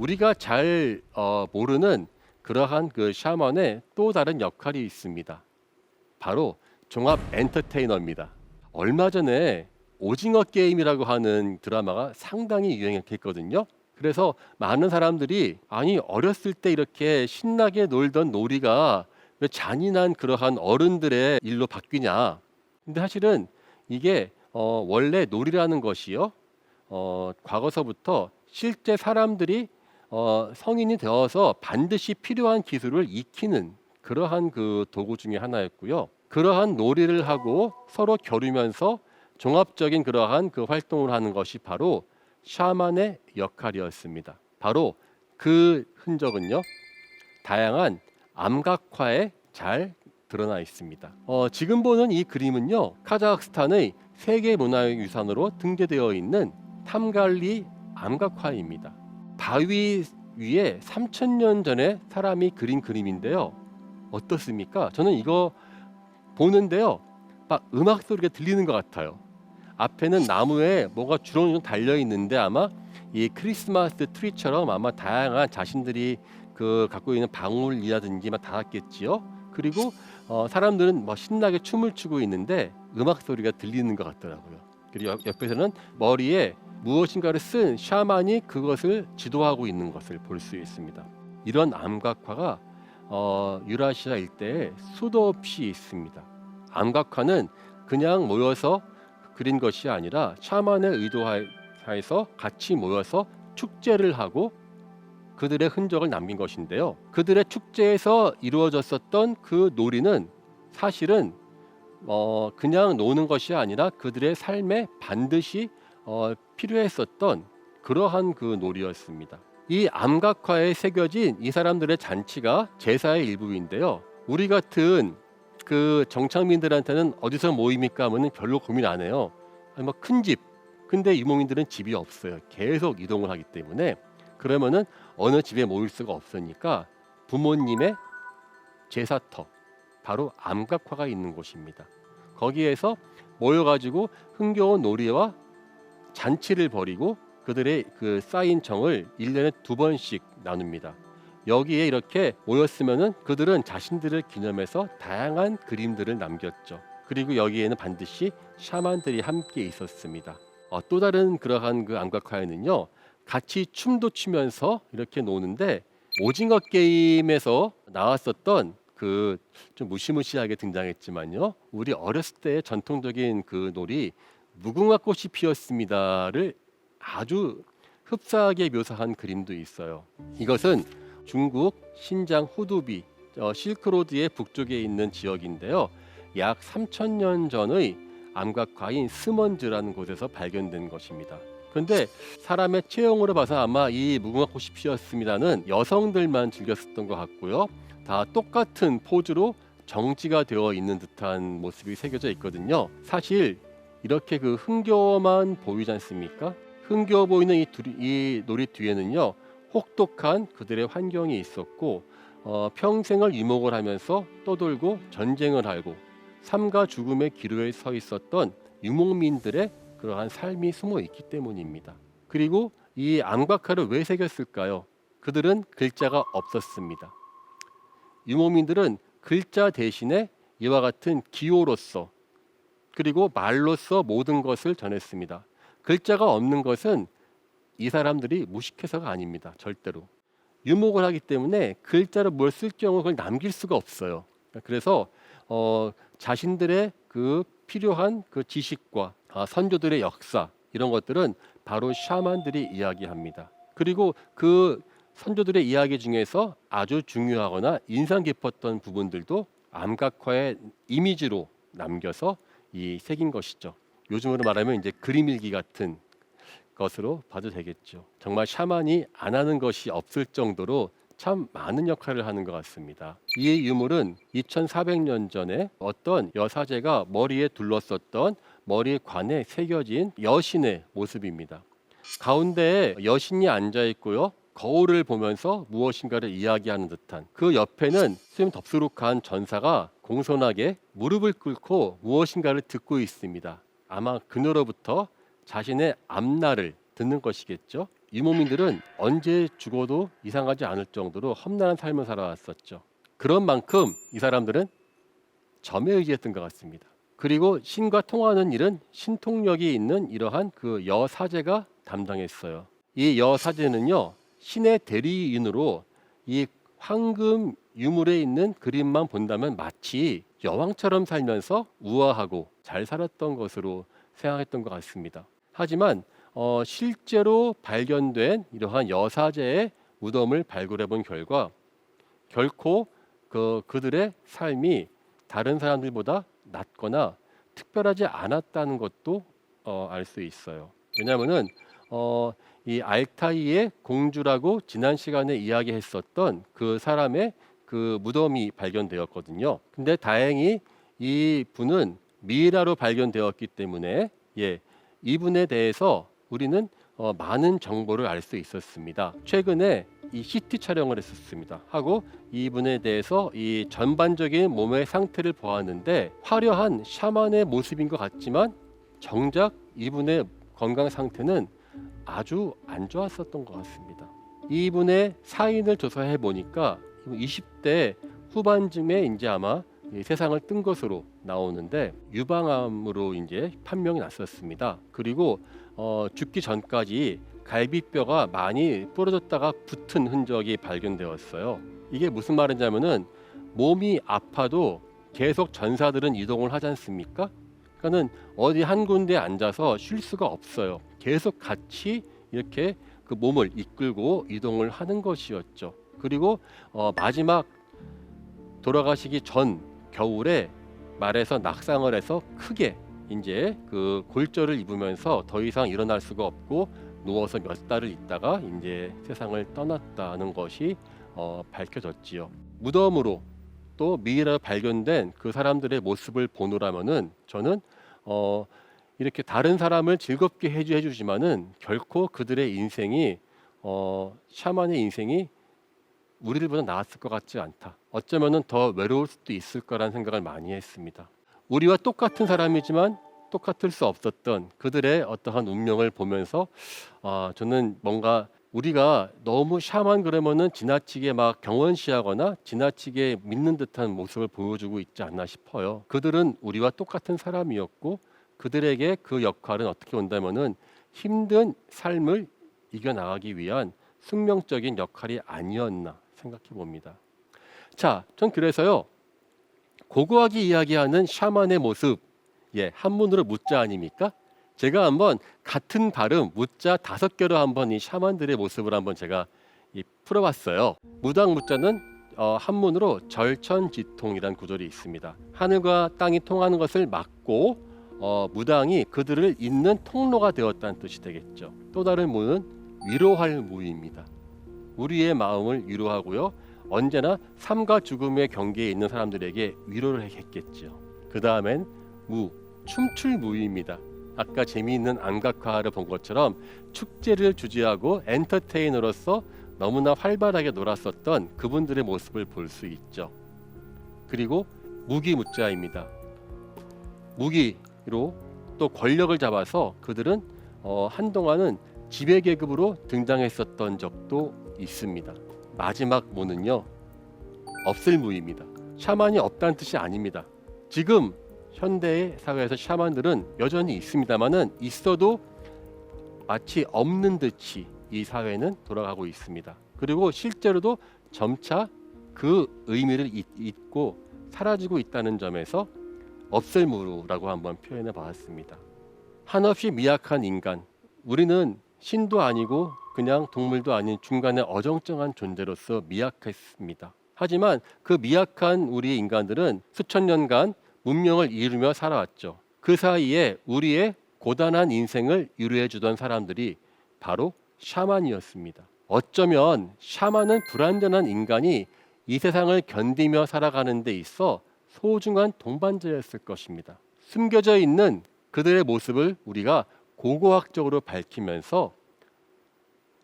우리가 잘 모르는 그러한 그 샤먼의 또 다른 역할이 있습니다. 바로 종합 엔터테이너입니다. 얼마 전에 오징어 게임이라고 하는 드라마가 상당히 유행했거든요. 그래서 많은 사람들이 아니 어렸을 때 이렇게 신나게 놀던 놀이가 왜 잔인한 그러한 어른들의 일로 바뀌냐. 근데 사실은 이게 원래 놀이라는 것이요. 과거서부터 실제 사람들이 성인이 되어서 반드시 필요한 기술을 익히는 그러한 그 도구 중에 하나였고요. 그러한 놀이를 하고 서로 겨루면서 종합적인 그러한 그 활동을 하는 것이 바로 샤만의 역할이었습니다. 바로 그 흔적은요, 다양한 암각화에 잘 드러나 있습니다. 지금 보는 이 그림은요, 카자흐스탄의 세계문화유산으로 등재되어 있는 탐갈리 암각화입니다. 바위 위에 3000년 전에 사람이 그린 그림인데요. 어떻습니까? 저는 이거 보는데요, 막 음악 소리가 들리는 것 같아요. 앞에는 나무에 뭐가 주렁주렁 달려 있는데 아마 이 크리스마스 트리처럼 아마 다양한 자신들이 그 갖고 있는 방울이라든지 막 달았겠지요. 그리고 사람들은 뭐 신나게 춤을 추고 있는데 음악 소리가 들리는 것 같더라고요. 그리고 옆에서는 머리에 무엇인가를 쓴 샤만이 그것을 지도하고 있는 것을 볼 수 있습니다. 이런 암각화가 유라시아 일대에 수도 없이 있습니다. 암각화는 그냥 모여서 그린 것이 아니라 샤만의 의도하에서 같이 모여서 축제를 하고 그들의 흔적을 남긴 것인데요. 그들의 축제에서 이루어졌었던 그 놀이는 사실은 그냥 노는 것이 아니라 그들의 삶에 반드시 필요했었던 그러한 그 놀이였습니다. 이 암각화에 새겨진 이 사람들의 잔치가 제사의 일부인데요. 우리 같은 그 정착민들한테는 어디서 모입니까 하면은 별로 고민 안 해요. 뭐 큰 집. 근데 유목민들은 집이 없어요. 계속 이동을 하기 때문에. 그러면은 어느 집에 모일 수가 없으니까 부모님의 제사터, 바로 암각화가 있는 곳입니다. 거기에서 모여가지고 흥겨운 놀이와 잔치를 벌이고 그들의 그 쌓인 정을 1년에 2번씩 나눕니다. 여기에 이렇게 모였으면은 그들은 자신들을 기념해서 다양한 그림들을 남겼죠. 그리고 여기에는 반드시 샤만들이 함께 있었습니다. 또 다른 그러한 그 암각화에는요, 같이 춤도 추면서 이렇게 노는데 오징어 게임에서 나왔었던 그 좀 무시무시하게 등장했지만요, 우리 어렸을 때의 전통적인 그 놀이 무궁화 꽃이 피었습니다를 아주 흡사하게 묘사한 그림도 있어요. 이것은 중국 신장 후두비 실크로드의 북쪽에 있는 지역인데요. 약 3000년 전의 암각화인 스먼즈라는 곳에서 발견된 것입니다. 그런데 사람의 체형으로 봐서 아마 이 무궁화 꽃이 피었습니다는 여성들만 즐겼었던 것 같고요. 다 똑같은 포즈로 정지가 되어 있는 듯한 모습이 새겨져 있거든요. 사실 이렇게 그 흥겨워만 보이지 않습니까? 흥겨워 보이는 이 놀이 뒤에는요, 혹독한 그들의 환경이 있었고 평생을 유목을 하면서 떠돌고 전쟁을 하고 삶과 죽음의 기로에 서 있었던 유목민들의 그러한 삶이 숨어 있기 때문입니다. 그리고 이 암각화를 왜 새겼을까요? 그들은 글자가 없었습니다. 유목민들은 글자 대신에 이와 같은 기호로서 그리고 말로써 모든 것을 전했습니다. 글자가 없는 것은 이 사람들이 무식해서가 아닙니다. 절대로. 유목을 하기 때문에 글자를 뭘 쓸 경우 그걸 남길 수가 없어요. 그래서 자신들의 그 필요한 그 지식과 선조들의 역사 이런 것들은 바로 샤만들이 이야기합니다. 그리고 그 선조들의 이야기 중에서 아주 중요하거나 인상 깊었던 부분들도 암각화의 이미지로 남겨서 이 새긴 것이죠. 요즘으로 말하면 이제 그림일기 같은 것으로 봐도 되겠죠. 정말 샤만이 안 하는 것이 없을 정도로 참 많은 역할을 하는 것 같습니다. 이 유물은 2400년 전에 어떤 여사제가 머리에 둘렀었던 머리 관에 새겨진 여신의 모습입니다. 가운데에 여신이 앉아 있고요. 거울을 보면서 무엇인가를 이야기하는 듯한, 그 옆에는 좀 덥수룩한 전사가 공손하게 무릎을 꿇고 무엇인가를 듣고 있습니다. 아마 그녀로부터 자신의 앞날을 듣는 것이겠죠. 유목민들은 언제 죽어도 이상하지 않을 정도로 험난한 삶을 살아왔었죠. 그런 만큼 이 사람들은 점에 의지했던 것 같습니다. 그리고 신과 통하는 일은 신통력이 있는 이러한 그 여사제가 담당했어요. 이 여사제는요, 신의 대리인으로 이 황금 유물에 있는 그림만 본다면 마치 여왕처럼 살면서 우아하고 잘 살았던 것으로 생각했던 것 같습니다. 하지만 실제로 발견된 이러한 여사제의 무덤을 발굴해 본 결과 결코 그들의 삶이 다른 사람들보다 낫거나 특별하지 않았다는 것도 알 수 있어요. 왜냐하면은 이 알타이의 공주라고 지난 시간에 이야기했었던 그 사람의 그 무덤이 발견되었거든요. 근데 다행히 이 분은 미이라로 발견되었기 때문에 이분에 대해서 우리는 많은 정보를 알 수 있었습니다. 최근에 이 CT 촬영을 했었습니다. 하고 이분에 대해서 이 전반적인 몸의 상태를 보았는데 화려한 샤만의 모습인 것 같지만 정작 이분의 건강 상태는 아주 안 좋았었던 것 같습니다. 이분의 사인을 조사해 보니까 20대 후반쯤에 이제 아마 세상을 뜬 것으로 나오는데 유방암으로 이제 판명이 났었습니다. 그리고 죽기 전까지 갈비뼈가 많이 부러졌다가 붙은 흔적이 발견되었어요. 이게 무슨 말이냐면은 몸이 아파도 계속 전사들은 이동을 하지 않습니까? 그러니까는 어디 한 군데 앉아서 쉴 수가 없어요. 계속 같이 이렇게 그 몸을 이끌고 이동을 하는 것이었죠. 그리고 마지막 돌아가시기 전 겨울에 말에서 낙상을 해서 크게 이제 그 골절을 입으면서 더 이상 일어날 수가 없고 누워서 몇 달을 있다가 이제 세상을 떠났다는 것이 밝혀졌지요. 무덤으로 또 미이라 발견된 그 사람들의 모습을 보노라면은 저는 이렇게 다른 사람을 즐겁게 해주지만은 결코 그들의 인생이 샤만의 인생이 우리들보다 나았을 것 같지 않다. 어쩌면은 더 외로울 수도 있을 거라는 생각을 많이 했습니다. 우리와 똑같은 사람이지만 똑같을 수 없었던 그들의 어떠한 운명을 보면서 저는 뭔가 우리가 너무 샤만 그러면은 지나치게 막 경원시하거나 지나치게 믿는 듯한 모습을 보여주고 있지 않나 싶어요. 그들은 우리와 똑같은 사람이었고 그들에게 그 역할은 어떻게 온다면은 힘든 삶을 이겨나가기 위한 숙명적인 역할이 아니었나 생각해 봅니다. 자, 전 그래서요 고고하게 이야기하는 샤만의 모습, 한문으로 무자 아닙니까? 제가 한번 같은 발음 무자 5개로 한번 이 샤만들의 모습을 한번 제가 풀어봤어요. 무당 무자는 한문으로 절천지통이란 구절이 있습니다. 하늘과 땅이 통하는 것을 막고 무당이 그들을 잇는 통로가 되었다는 뜻이 되겠죠. 또 다른 무는 위로할 무입니다. 우리의 마음을 위로하고요. 언제나 삶과 죽음의 경계에 있는 사람들에게 위로를 했겠죠. 그 다음엔 무, 춤출 무입니다. 아까 재미있는 안각화를 본 것처럼 축제를 주재하고 엔터테이너로서 너무나 활발하게 놀았었던 그분들의 모습을 볼 수 있죠. 그리고 무기 무자입니다. 무기로 또 권력을 잡아서 그들은 한동안은 지배계급으로 등장했었던 적도 있습니다. 마지막 무는요 없을 무입니다. 샤만이 없다는 뜻이 아닙니다. 지금 현대의 사회에서 샤만들은 여전히 있습니다만은 있어도 마치 없는 듯이 이 사회는 돌아가고 있습니다. 그리고 실제로도 점차 그 의미를 잊고 사라지고 있다는 점에서 없을 무라고 한번 표현해 봤습니다. 한없이 미약한 인간, 우리는 신도 아니고 그냥 동물도 아닌 중간에 어정쩡한 존재로서 미약했습니다. 하지만 그 미약한 우리 인간들은 수천 년간 문명을 이루며 살아왔죠. 그 사이에 우리의 고단한 인생을 위로해 주던 사람들이 바로 샤만이었습니다. 어쩌면 샤만은 불완전한 인간이 이 세상을 견디며 살아가는 데 있어 소중한 동반자였을 것입니다. 숨겨져 있는 그들의 모습을 우리가 고고학적으로 밝히면서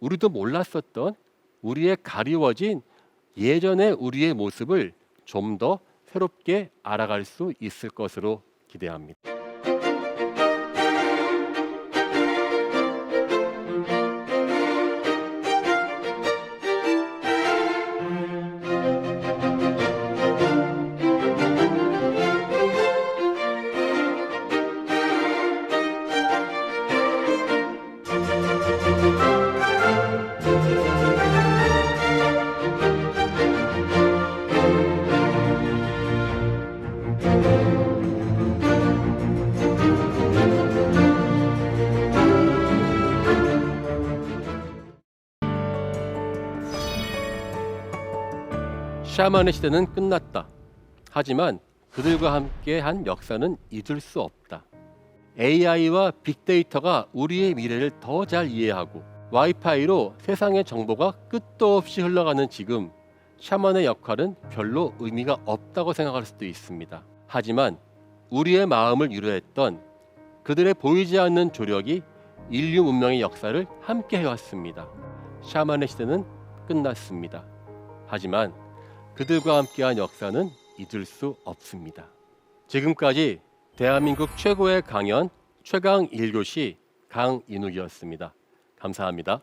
우리도 몰랐었던 우리의 가리워진 예전의 우리의 모습을 좀 더 새롭게 알아갈 수 있을 것으로 기대합니다. 샤먼의 시대는 끝났다. 하지만 그들과 함께 한 역사는 잊을 수 없다. AI와 빅데이터가 우리의 미래를 더 잘 이해하고 와이파이로 세상의 정보가 끝도 없이 흘러가는 지금, 샤먼의 역할은 별로 의미가 없다고 생각할 수도 있습니다. 하지만 우리의 마음을 위로했던 그들의 보이지 않는 조력이 인류 문명의 역사를 함께 해왔습니다. 샤먼의 시대는 끝났습니다. 하지만 그들과 함께한 역사는 잊을 수 없습니다. 지금까지 대한민국 최고의 강연 최강 1교시 강인욱이었습니다. 감사합니다.